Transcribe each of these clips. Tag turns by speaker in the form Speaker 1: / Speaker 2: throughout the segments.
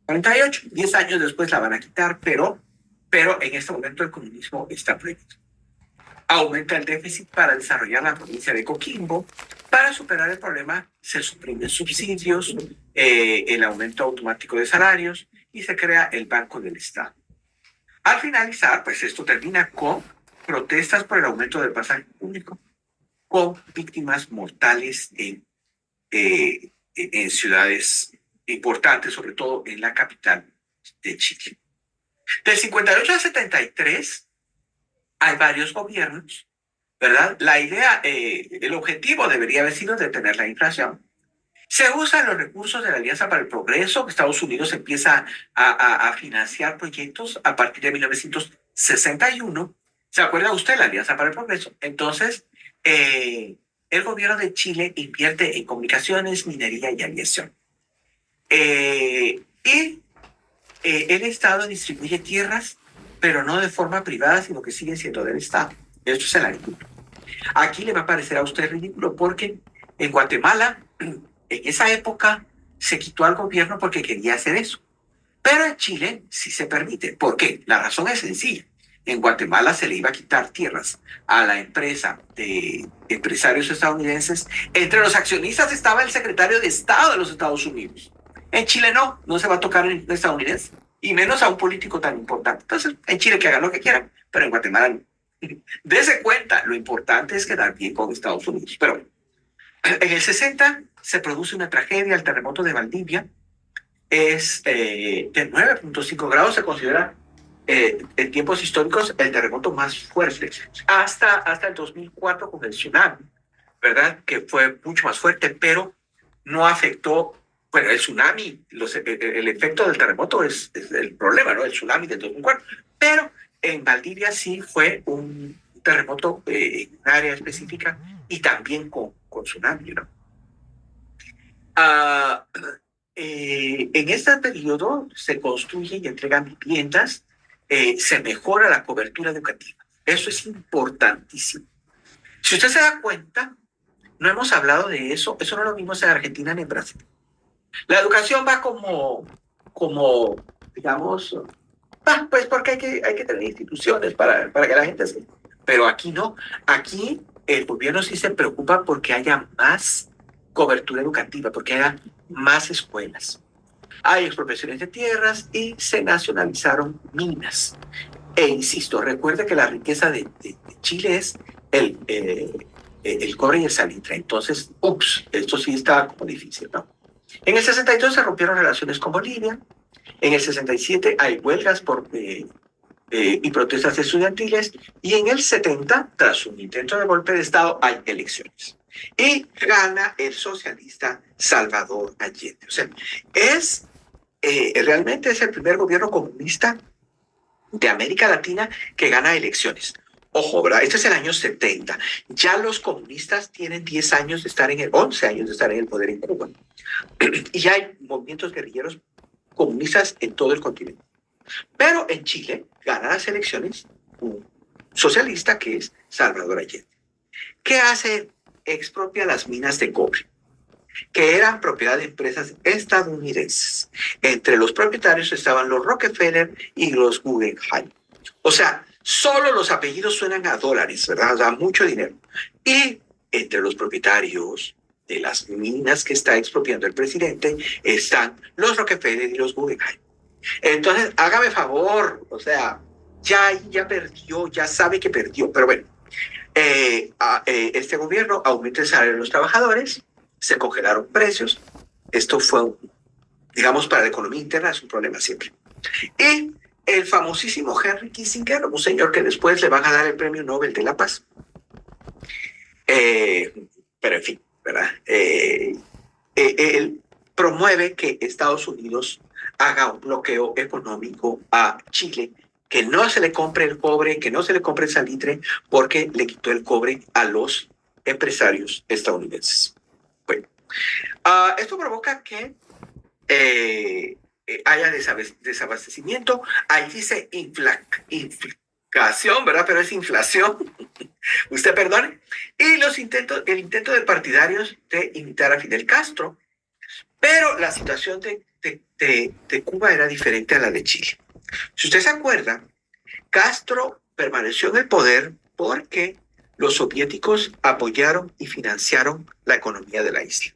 Speaker 1: 48, 10 años después la van a quitar, pero en este momento el comunismo está prohibido. Aumenta el déficit para desarrollar la provincia de Coquimbo. Para superar el problema, se suprimen subsidios, el aumento automático de salarios y se crea el Banco del Estado. Al finalizar, pues esto termina con protestas por el aumento del pasaje público, con víctimas mortales en ciudades importantes, sobre todo en la capital de Chile. Del 58 al 73 hay varios gobiernos, ¿verdad? La idea, el objetivo debería haber sido detener la inflación. Se usan los recursos de la Alianza para el Progreso. Estados Unidos empieza a financiar proyectos a partir de 1961. ¿Se acuerda usted la Alianza para el Progreso? Entonces, el gobierno de Chile invierte en comunicaciones, minería y aviación. Y el Estado distribuye tierras, pero no de forma privada, sino que siguen siendo del Estado. Esto es el agricultura. Aquí le va a parecer a usted ridículo porque en Guatemala, en esa época, se quitó al gobierno porque quería hacer eso. Pero en Chile sí se permite. ¿Por qué? La razón es sencilla. En Guatemala se le iba a quitar tierras a la empresa de empresarios estadounidenses. Entre los accionistas estaba el secretario de Estado de los Estados Unidos. En Chile no se va a tocar el estadounidense, y menos a un político tan importante. Entonces, en Chile que hagan lo que quieran, pero en Guatemala no. Dese cuenta, lo importante es quedar bien con Estados Unidos. Pero en el 60 se produce una tragedia, el terremoto de Valdivia. Es de 9.5 grados, se considera en tiempos históricos el terremoto más fuerte, hasta el 2004 con el tsunami, ¿verdad? Que fue mucho más fuerte, pero no afectó, bueno, el tsunami, el efecto del terremoto es el problema, ¿no? El tsunami del 2004, pero en Valdivia sí fue un terremoto en un área específica y también con tsunami, ¿no? Ah, en este periodo se construyen y entregan viviendas, se mejora la cobertura educativa. Eso es importantísimo. Si usted se da cuenta, no hemos hablado de eso, eso no lo vimos en Argentina ni en Brasil. La educación va como digamos, pues porque hay que tener instituciones para que la gente se... Pero aquí no, aquí el gobierno sí se preocupa porque haya más cobertura educativa, porque haya más escuelas. Hay expropiaciones de tierras y se nacionalizaron minas. E insisto, recuerde que la riqueza de Chile es el cobre y el salitre. Entonces, esto sí está como difícil, ¿no? En el 62 se rompieron relaciones con Bolivia. En el 67 hay huelgas y protestas estudiantiles. Y en el 70, tras un intento de golpe de Estado, hay elecciones. Y gana el socialista Salvador Allende. O sea, realmente es el primer gobierno comunista de América Latina que gana elecciones. Ojo, ¿verdad? Este es el año 70. Ya los comunistas tienen 10 años de estar 11 años de estar en el poder en Cuba. Y ya hay movimientos guerrilleros comunistas en todo el continente. Pero en Chile gana las elecciones un socialista que es Salvador Allende. ¿Qué hace? Expropia las minas de cobre, que eran propiedad de empresas estadounidenses. Entre los propietarios estaban los Rockefeller y los Guggenheim. O sea, solo los apellidos suenan a dólares, ¿verdad? O sea, mucho dinero. Y entre los propietarios de las minas que está expropiando el presidente están los Rockefeller y los Guggenheim. Entonces, hágame favor, o sea, ya perdió, ya sabe que perdió, pero bueno, este gobierno aumenta el salario de los trabajadores, se congelaron precios, esto fue, digamos, para la economía interna es un problema siempre. Y el famosísimo Henry Kissinger, un señor que después le van a dar el premio Nobel de la Paz, pero en fin, ¿verdad? Él promueve que Estados Unidos haga un bloqueo económico a Chile, que no se le compre el cobre, que no se le compre el salitre, porque le quitó el cobre a los empresarios estadounidenses. Bueno, esto provoca que haya desabastecimiento. Ahí dice inflación, ¿verdad? Pero es inflación. Usted perdone. Y el intento de partidarios de imitar a Fidel Castro. Pero la situación de Cuba era diferente a la de Chile. Si usted se acuerda, Castro permaneció en el poder porque los soviéticos apoyaron y financiaron la economía de la isla.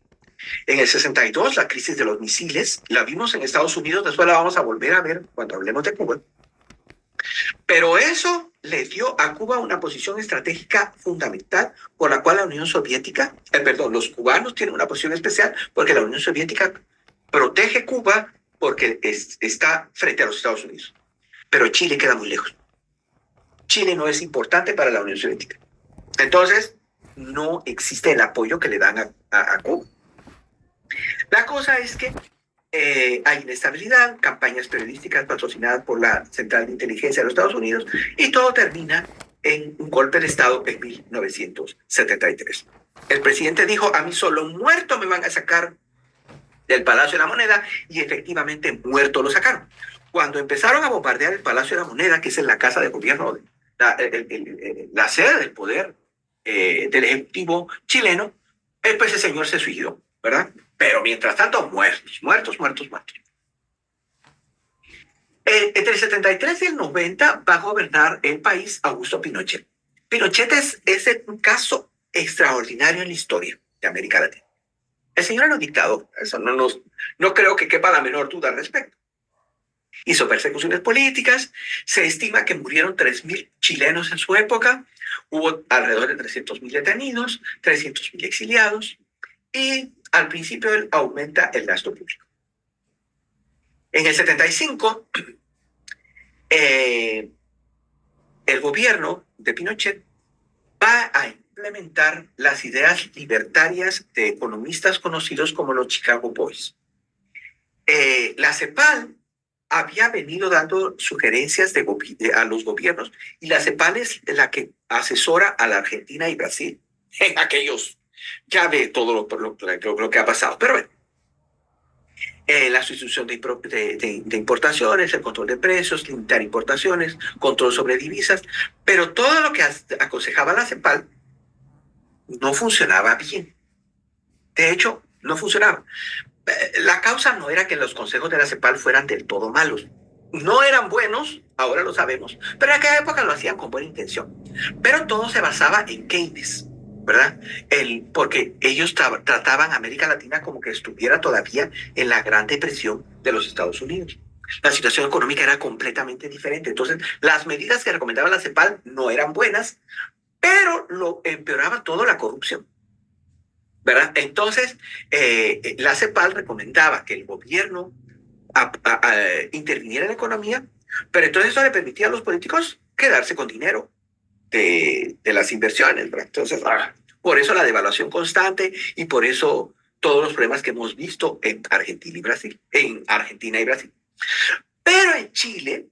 Speaker 1: En el 62, la crisis de los misiles, la vimos en Estados Unidos, después la vamos a volver a ver cuando hablemos de Cuba. Pero eso le dio a Cuba una posición estratégica fundamental por la cual la Unión Soviética, perdón, los cubanos tienen una posición especial porque la Unión Soviética protege Cuba porque está frente a los Estados Unidos. Pero Chile queda muy lejos. Chile no es importante para la Unión Soviética. Entonces, no existe el apoyo que le dan a Cuba. La cosa es que hay inestabilidad, campañas periodísticas patrocinadas por la Central de Inteligencia de los Estados Unidos y todo termina en un golpe de Estado en 1973. El presidente dijo, a mí solo muerto me van a sacar del Palacio de la Moneda y efectivamente muerto lo sacaron. Cuando empezaron a bombardear el Palacio de la Moneda, que es la casa de gobierno, la sede del poder del Ejecutivo chileno, pues ese señor se suicidó, ¿verdad? Pero mientras tanto, muertos. Entre el 73 y el 90 va a gobernar el país Augusto Pinochet. Pinochet es un caso extraordinario en la historia de América Latina. El señor era un dictador, eso no creo que quepa la menor duda al respecto. Hizo persecuciones políticas, se estima que murieron 3.000 chilenos en su época, hubo alrededor de 300.000 detenidos, 300.000 exiliados, y al principio él aumenta el gasto público. En el 75, el gobierno de Pinochet va a implementar las ideas libertarias de economistas conocidos como los Chicago Boys. La CEPAL había venido dando sugerencias a los gobiernos y la CEPAL es la que asesora a la Argentina y Brasil en aquellos, ya ve todo lo que ha pasado, pero bueno. La sustitución de importaciones, el control de precios, limitar importaciones, control sobre divisas, pero todo lo que aconsejaba la CEPAL no funcionaba bien. De hecho, no funcionaba. La causa no era que los consejos de la CEPAL fueran del todo malos. No eran buenos, ahora lo sabemos, pero en aquella época lo hacían con buena intención. Pero todo se basaba en Keynes, ¿verdad? Porque ellos trataban a América Latina como que estuviera todavía en la Gran Depresión de los Estados Unidos. La situación económica era completamente diferente. Entonces, las medidas que recomendaba la CEPAL no eran buenas, pero lo empeoraba todo la corrupción, ¿verdad? Entonces, la CEPAL recomendaba que el gobierno interviniera en la economía, pero entonces eso le permitía a los políticos quedarse con dinero de las inversiones, ¿verdad? Entonces, por eso la devaluación constante y por eso todos los problemas que hemos visto en Argentina y Brasil, Pero en Chile,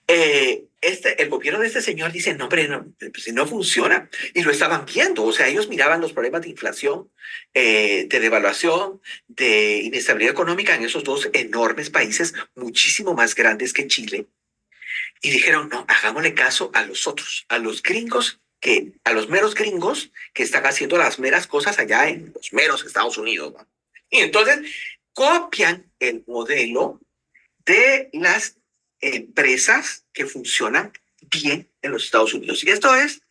Speaker 1: el gobierno de este señor dice, no, hombre, no, pues no funciona. Y lo estaban viendo, o sea, ellos miraban los problemas de inflación, de devaluación, de inestabilidad económica en esos dos enormes países, muchísimo más grandes que Chile. Y dijeron, no, hagámosle caso a los otros, a los gringos, a los meros gringos que están haciendo las meras cosas allá en los meros Estados Unidos, ¿no? Y entonces copian el modelo de las empresas que funcionan bien en los Estados Unidos. Y esto es,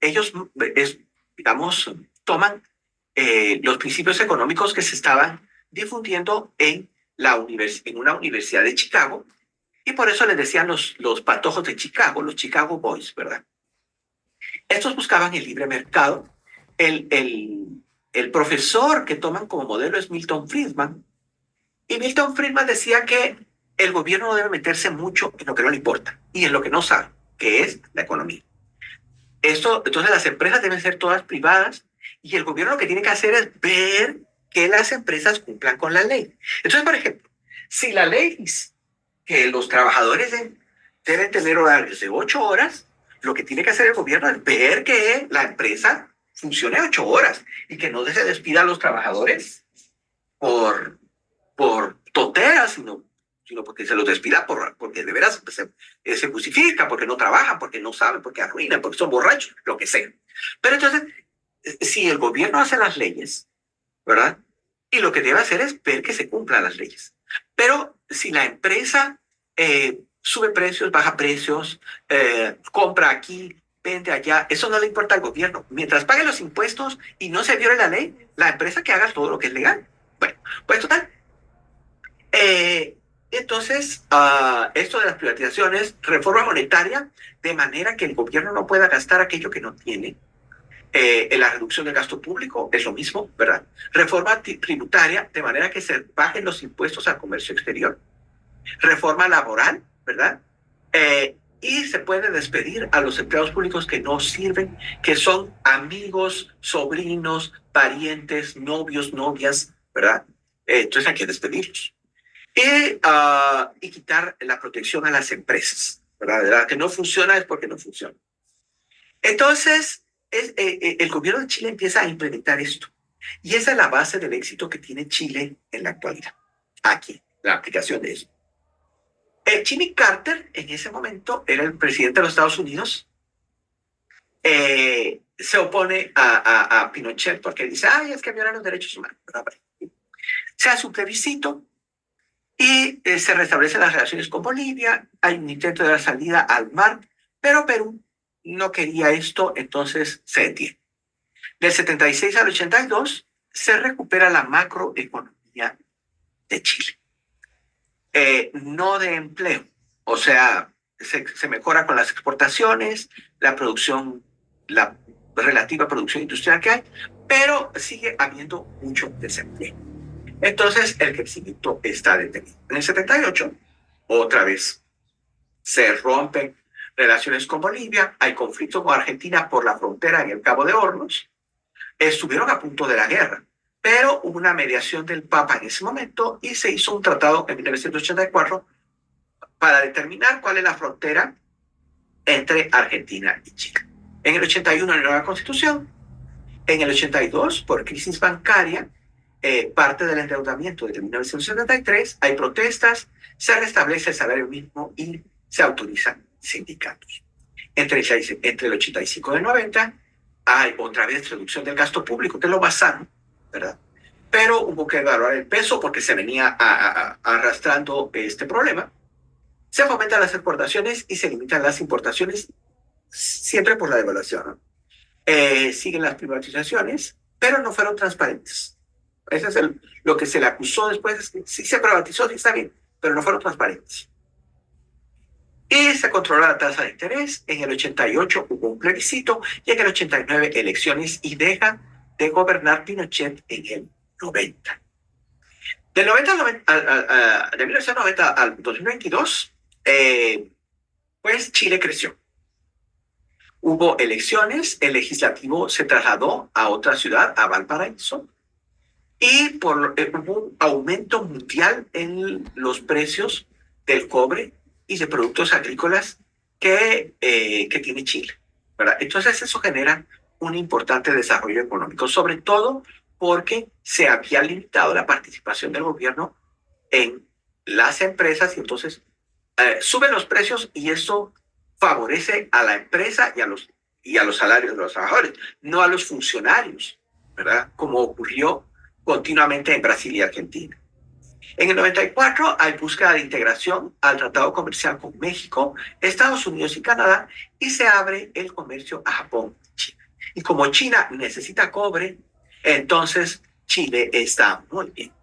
Speaker 1: ellos, digamos, toman los principios económicos que se estaban difundiendo en una universidad de Chicago, y por eso les decían los patojos de Chicago, los Chicago Boys, ¿verdad? Estos buscaban el libre mercado. El profesor que toman como modelo es Milton Friedman, y Milton Friedman decía que el gobierno no debe meterse mucho en lo que no le importa y en lo que no sabe, que es la economía. Entonces las empresas deben ser todas privadas y el gobierno lo que tiene que hacer es ver que las empresas cumplan con la ley. Entonces, por ejemplo, si la ley dice que los trabajadores deben tener horarios de 8 horas, lo que tiene que hacer el gobierno es ver que la empresa funcione 8 horas y que no se despida a los trabajadores por tonteras, sino porque se los despida porque de veras se justifica, porque no trabajan, porque no saben, porque arruinan, porque son borrachos, lo que sea. Pero entonces, si el gobierno hace las leyes, ¿verdad? Y lo que debe hacer es ver que se cumplan las leyes. Pero si la empresa sube precios, baja precios, compra aquí, vende allá, eso no le importa al gobierno. Mientras pague los impuestos y no se viole la ley, la empresa que haga todo lo que es legal. Bueno, pues total. Entonces, esto de las privatizaciones, reforma monetaria, de manera que el gobierno no pueda gastar aquello que no tiene. En la reducción del gasto público es lo mismo, ¿verdad? Reforma tributaria, de manera que se bajen los impuestos al comercio exterior. Reforma laboral, ¿verdad? Y se puede despedir a los empleados públicos que no sirven, que son amigos, sobrinos, parientes, novios, novias, ¿verdad? Entonces hay que despedirlos. Y quitar la protección a las empresas, ¿verdad? La que no funciona es porque no funciona. Entonces, el gobierno de Chile empieza a implementar esto. Y esa es la base del éxito que tiene Chile en la actualidad. Aquí, la aplicación de eso. Jimmy Carter, en ese momento, era el presidente de los Estados Unidos. Se opone a Pinochet porque dice, ay, es que viola los derechos humanos. Se hace un plebiscito y se restablecen las relaciones con Bolivia. Hay un intento de dar salida al mar, pero Perú no quería esto, entonces se detiene. Del 76 al 82 se recupera la macroeconomía de Chile. No de empleo, o sea, se mejora con las exportaciones, la producción, la relativa producción industrial que hay, pero sigue habiendo mucho desempleo. Entonces, el crecimiento está detenido. En el 78, otra vez, se rompen relaciones con Bolivia, hay conflicto con Argentina por la frontera en el Cabo de Hornos, estuvieron a punto de la guerra, pero hubo una mediación del Papa en ese momento y se hizo un tratado en 1984 para determinar cuál es la frontera entre Argentina y Chile. En el 81 una nueva constitución, en el 82 por crisis bancaria, parte del endeudamiento desde 1973, hay protestas, se restablece el salario mínimo y se autorizan sindicatos. Entre el 85 y el 90 hay otra vez reducción del gasto público, que es lo más sano, ¿verdad? Pero hubo que evaluar el peso porque se venía arrastrando este problema. Se fomentan las exportaciones y se limitan las importaciones, siempre por la devaluación, ¿no? Siguen las privatizaciones, pero no fueron transparentes. Eso es lo que se le acusó después. Sí se privatizó, sí está bien, pero no fueron transparentes. Y se controla la tasa de interés. En el 88 hubo un plebiscito y en el 89 elecciones y deja de gobernar Pinochet en el 90. Del 90 al 90, de 1990 al 2022, pues Chile creció. Hubo elecciones, el legislativo se trasladó a otra ciudad, a Valparaíso, y hubo un aumento mundial en los precios del cobre y de productos agrícolas que tiene Chile, ¿verdad? Entonces eso genera un importante desarrollo económico, sobre todo porque se había limitado la participación del gobierno en las empresas y entonces suben los precios y eso favorece a la empresa y a los salarios de los trabajadores, no a los funcionarios, ¿verdad? Como ocurrió continuamente en Brasil y Argentina. En el 94 hay búsqueda de integración al Tratado Comercial con México, Estados Unidos y Canadá y se abre el comercio a Japón y China. Y como China necesita cobre, entonces Chile está muy bien.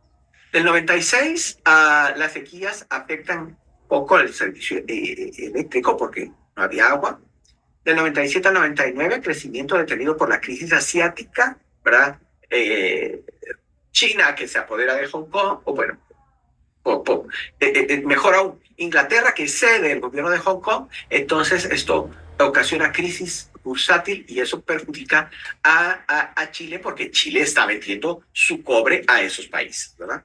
Speaker 1: Del 96 las sequías afectan poco el servicio eléctrico porque no había agua. Del 97 al 99, crecimiento detenido por la crisis asiática, ¿verdad? China que se apodera de Hong Kong, o bueno, mejor aún, Inglaterra que cede el gobierno de Hong Kong, entonces esto ocasiona crisis bursátil y eso perjudica a Chile porque Chile está vendiendo su cobre a esos países, ¿verdad?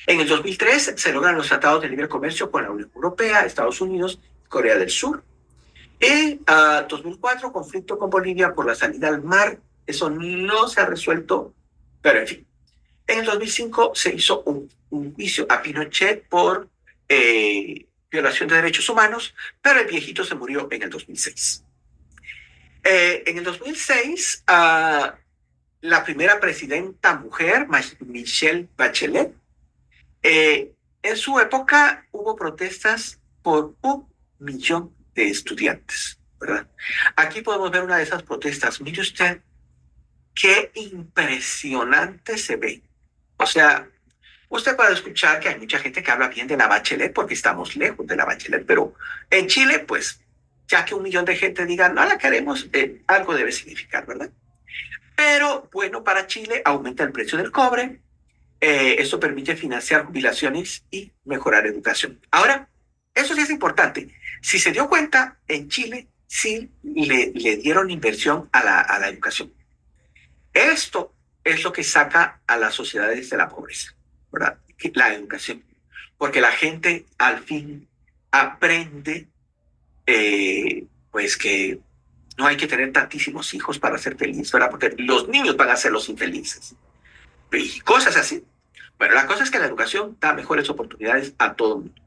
Speaker 1: En el 2003 se logran los tratados de libre comercio con la Unión Europea, Estados Unidos y Corea del Sur. En 2004, conflicto con Bolivia por la salida al mar. Eso no se ha resuelto, pero en fin. En el 2005 se hizo un juicio a Pinochet por violación de derechos humanos, pero el viejito se murió en el 2006. En el 2006 la primera presidenta mujer, Michelle Bachelet. En su época hubo protestas por 1 millón de estudiantes, ¿verdad? Aquí podemos ver una de esas protestas. Mire usted qué impresionante se ve. O sea, usted puede escuchar que hay mucha gente que habla bien de la Bachelet porque estamos lejos de la Bachelet, pero en Chile, pues, ya que 1 millón de gente diga no la queremos, algo debe significar, ¿verdad? Pero bueno, para Chile aumenta el precio del cobre, esto permite financiar jubilaciones y mejorar educación. Ahora, eso sí es importante. Si se dio cuenta, en Chile sí le dieron inversión a la educación. Esto es lo que saca a las sociedades de la pobreza, ¿verdad? La educación. Porque la gente al fin aprende, pues que no hay que tener tantísimos hijos para ser feliz, ¿verdad? Porque los niños van a ser los infelices. Y cosas así. Bueno, la cosa es que la educación da mejores oportunidades a todo el mundo.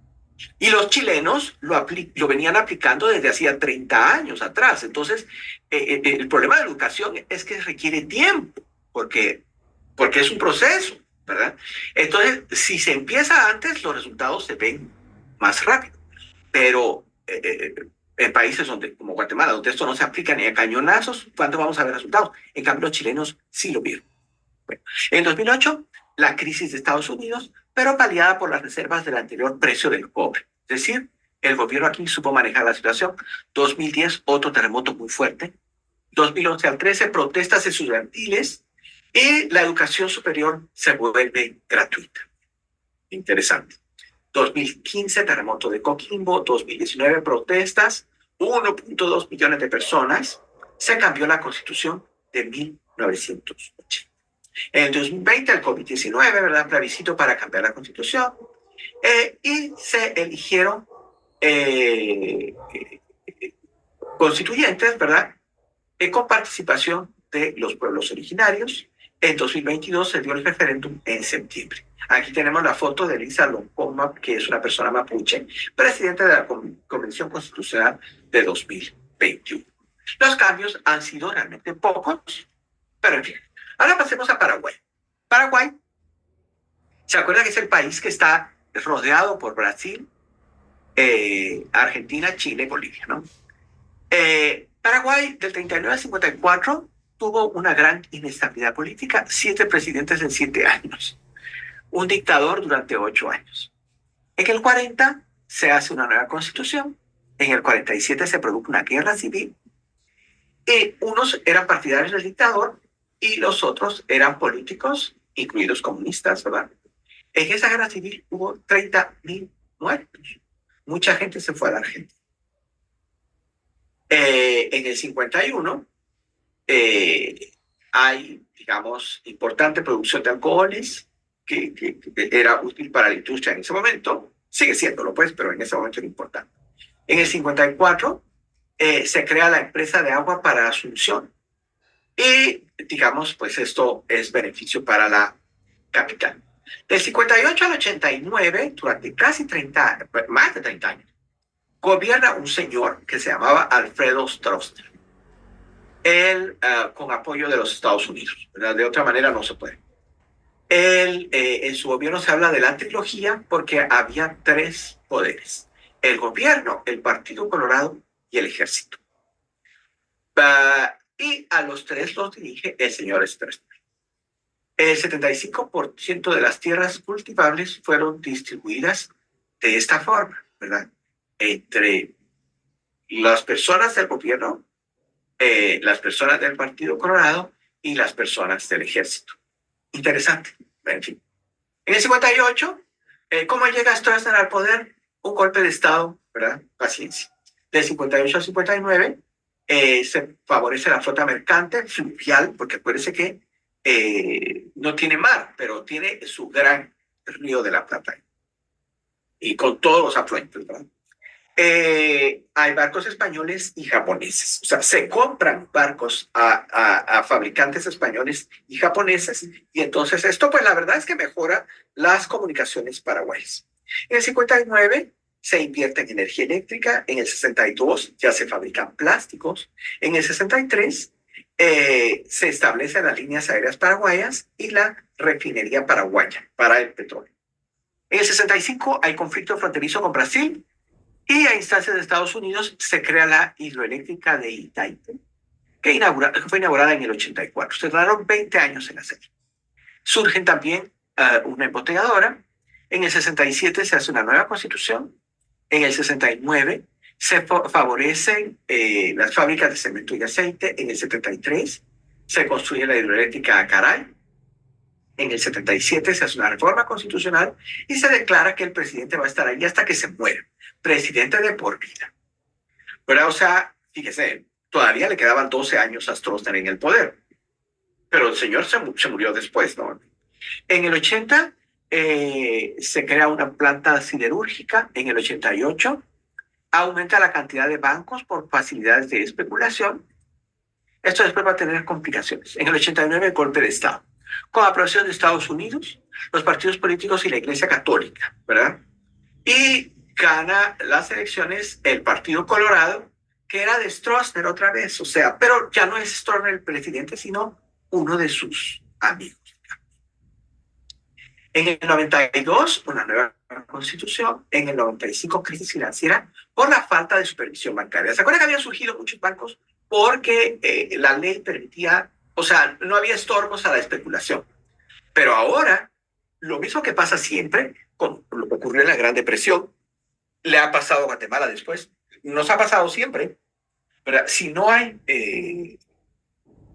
Speaker 1: Y los chilenos lo venían aplicando desde hacía 30 años atrás. Entonces, el problema de la educación es que requiere tiempo, porque, porque es un proceso, ¿verdad? Entonces, si se empieza antes, los resultados se ven más rápido. Pero en países donde, como Guatemala, donde esto no se aplica ni a cañonazos, ¿cuándo vamos a ver resultados? En cambio, los chilenos sí lo vieron. Bueno, en 2008, la crisis de Estados Unidos, pero paliada por las reservas del anterior precio del cobre. Es decir, el gobierno aquí supo manejar la situación. 2010, otro terremoto muy fuerte. 2011 al 13, protestas estudiantiles y la educación superior se vuelve gratuita. Interesante. 2015, terremoto de Coquimbo. 2019, protestas. 1.2 millones de personas. Se cambió la constitución de 1980. En el 2020, el COVID-19, ¿verdad? Plebiscito para cambiar la constitución. Y se eligieron constituyentes, ¿verdad? Con participación de los pueblos originarios. En 2022 se dio el referéndum en septiembre. Aquí tenemos la foto de Elisa Loncoma, que es una persona mapuche, presidenta de la Convención Constitucional de 2021. Los cambios han sido realmente pocos, pero en fin. Ahora pasemos a Paraguay. Paraguay, ¿se acuerda que es el país que está rodeado por Brasil, Argentina, Chile, Bolivia, ¿no? Paraguay, del 39 al 54, tuvo una gran inestabilidad política, 7 presidentes en 7 años, un dictador durante 8 años. En el 40 se hace una nueva constitución, en el 47 se produjo una guerra civil, y unos eran partidarios del dictador y los otros eran políticos, incluidos comunistas, ¿verdad? En esa guerra civil hubo 30.000 muertos. Mucha gente se fue a la Argentina. En el 51 hay, digamos, importante producción de alcoholes que era útil para la industria en ese momento. Sigue siéndolo, pues, pero en ese momento era importante. En el 54 se crea la empresa de agua para Asunción. Y, digamos, pues esto es beneficio para la capital. Del 58 al 89, durante casi 30, más de 30 años, gobierna un señor que se llamaba Alfredo Stroessner. Él, con apoyo de los Estados Unidos, ¿verdad? De otra manera no se puede. Él, en su gobierno se habla de la trilogía porque había 3 poderes: el gobierno, el Partido Colorado y el ejército. Y a los 3 los dirige el señor Stroessner. El 75% de las tierras cultivables fueron distribuidas de esta forma, ¿verdad? Entre las personas del gobierno, las personas del Partido Colorado y las personas del ejército. Interesante. En fin. En el 58, ¿cómo llega Stroessner al poder? Un golpe de Estado, ¿verdad? Paciencia. Del 58 al 59 se favorece la flota mercante, fluvial, porque acuérdense que no tiene mar, pero tiene su gran río de la Plata. Y con todos los afluentes, ¿verdad? Hay barcos españoles y japoneses. O sea, se compran barcos a fabricantes españoles y japoneses. Y entonces esto, pues la verdad es que mejora las comunicaciones paraguayas. En el 59 se invierte en energía eléctrica. En el 62 ya se fabrican plásticos. En el 63 Se establecen las líneas aéreas paraguayas y la refinería paraguaya para el petróleo. En el 65 hay conflicto fronterizo con Brasil y a instancias de Estados Unidos se crea la hidroeléctrica de Itaipu, que fue inaugurada en el 84. Se tardaron 20 años en hacer. Surgen también una embotelladora. En el 67 se hace una nueva constitución. En el 69 se favorecen las fábricas de cemento y aceite. En el 73 se construye la hidroeléctrica Acaray. En el 77 se hace una reforma constitucional y se declara que el presidente va a estar ahí hasta que se muera. Presidente de por vida. Pero, o sea, fíjese, todavía le quedaban 12 años a Stroessner en el poder. Pero el señor se murió después, ¿no? En el 80 se crea una planta siderúrgica. En el 88 aumenta la cantidad de bancos por facilidades de especulación. Esto después va a tener complicaciones. En el 89, golpe de Estado. Con aprobación de Estados Unidos, los partidos políticos y la Iglesia Católica, ¿verdad? Y gana las elecciones el Partido Colorado, que era de Stroessner otra vez, o sea, pero ya no es Stroessner el presidente, sino uno de sus amigos. En el 92, una nueva constitución. En el 95, crisis financiera por la falta de supervisión bancaria. ¿Se acuerdan que habían surgido muchos bancos porque la ley permitía, o sea, no había estorbos a la especulación? Pero ahora, lo mismo que pasa siempre, con lo que ocurrió en la Gran Depresión, le ha pasado a Guatemala después, nos ha pasado siempre, ¿verdad? Si no hay,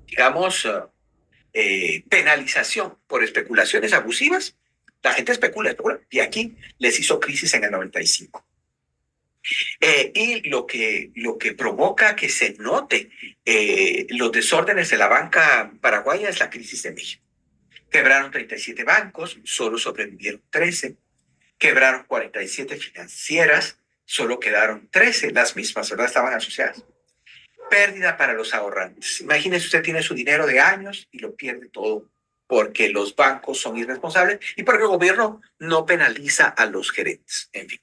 Speaker 1: digamos, penalización por especulaciones abusivas, la gente especula, y aquí les hizo crisis en el 95. Y lo que provoca que se note los desórdenes de la banca paraguaya es la crisis de México. Quebraron 37 bancos, solo sobrevivieron 13. Quebraron 47 financieras, solo quedaron 13, las mismas, ¿verdad? Estaban asociadas. Pérdida para los ahorrantes. Imagínese, usted tiene su dinero de años y lo pierde todo porque los bancos son irresponsables y porque el gobierno no penaliza a los gerentes. En fin.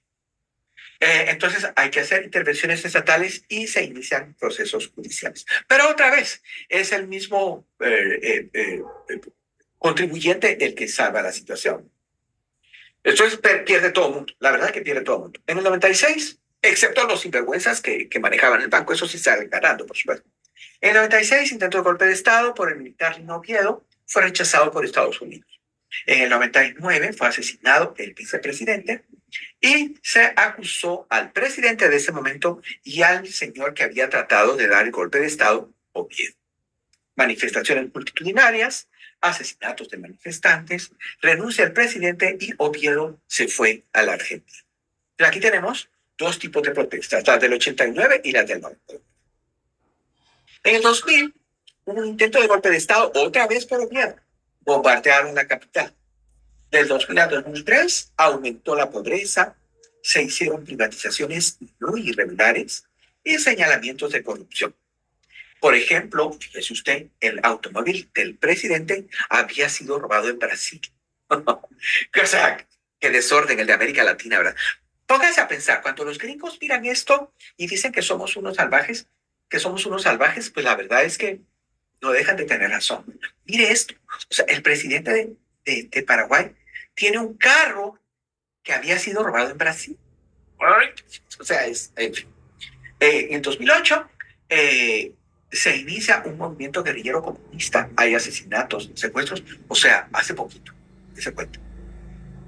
Speaker 1: Entonces hay que hacer intervenciones estatales y se inician procesos judiciales. Pero otra vez, es el mismo contribuyente el que salva la situación. Entonces pierde todo el mundo. La verdad es que pierde todo el mundo. En el 96, excepto los sinvergüenzas que manejaban el banco, eso sí salen ganando, por supuesto. En el 96, intento de golpe de Estado por el militar Lino Oviedo, fue rechazado por Estados Unidos. En el 99 fue asesinado el vicepresidente y se acusó al presidente de ese momento y al señor que había tratado de dar el golpe de Estado, Oviedo. Manifestaciones multitudinarias, asesinatos de manifestantes, renuncia al presidente y Oviedo se fue a la Argentina. Pero aquí tenemos dos tipos de protestas, las del 89 y las del 90. En el 2000 hubo un intento de golpe de Estado, otra vez por Oviedo. Bombardearon la capital. Del 2000 al 2003 aumentó la pobreza, se hicieron privatizaciones muy irregulares y señalamientos de corrupción. Por ejemplo, fíjese usted, el automóvil del presidente había sido robado en Brasil. O sea, qué desorden el de América Latina, ¿verdad? Pónganse a pensar, cuando los gringos miran esto y dicen que somos unos salvajes, pues la verdad es que no dejan de tener razón. Mire esto, o sea, el presidente de Paraguay tiene un carro que había sido robado en Brasil. O sea, en fin. En 2008 se inicia un movimiento guerrillero comunista. Hay asesinatos, secuestros, o sea, hace poquito, se cuenta.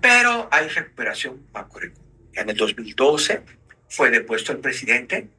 Speaker 1: Pero hay recuperación macroeconómica. En el 2012 fue depuesto el presidente